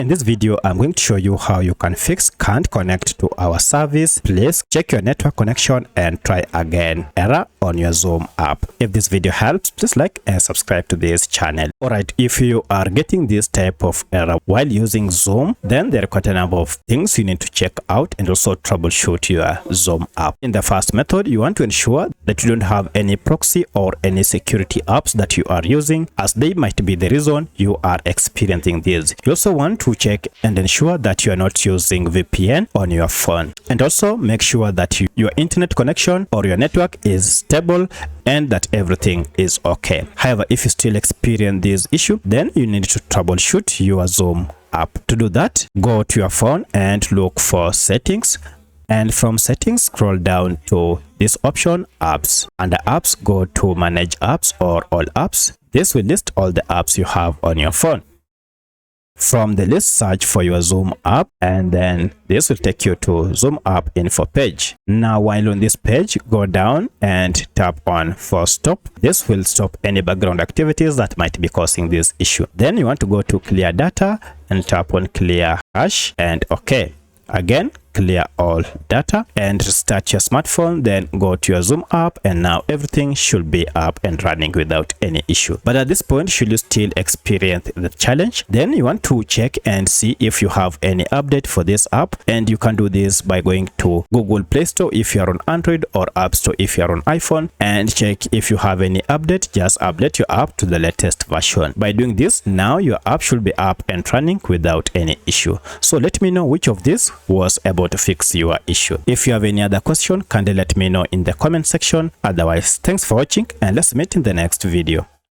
In this video, I'm going to show you how you can fix can't connect to our service. Please check your network connection and try again. Error on your Zoom app. If this video helps, please like and subscribe to this channel. Alright, if you are getting this type of error while using Zoom, then there are quite a number of things you need to check out and also troubleshoot your Zoom app. In the first method, you want to ensure that you don't have any proxy or any security apps that you are using, as they might be the reason you are experiencing this. You also want to check and ensure that you are not using VPN on your phone, and also make sure that your internet connection or your network is stable and that everything is okay. However, if you still experience this issue, then you need to troubleshoot your Zoom app. To do that, go to your phone and look for settings, and from settings scroll down to this option apps. Under apps, go to manage apps or all apps. This will list all the apps you have on your phone. From the list, search for your Zoom app, and then this will take you to Zoom app info page. Now, while on this page, go down and tap on force stop. This will stop any background activities that might be causing this issue. Then you want to go to clear data and tap on clear cache and okay. Again, clear all data and restart your smartphone. Then go to your Zoom app, and now everything should be up and running without any issue. But at this point, should you still experience the challenge, then you want to check and see if you have any update for this app, and you can do this by going to Google Play Store if you are on Android, or App Store if you are on iPhone, and check if you have any update. Just update your app to the latest version. By doing this, now your app should be up and running without any issue. So let me know which of these was able to fix your issue. If you have any other question, kindly let me know in the comment section. Otherwise, thanks for watching, and let's meet in the next video.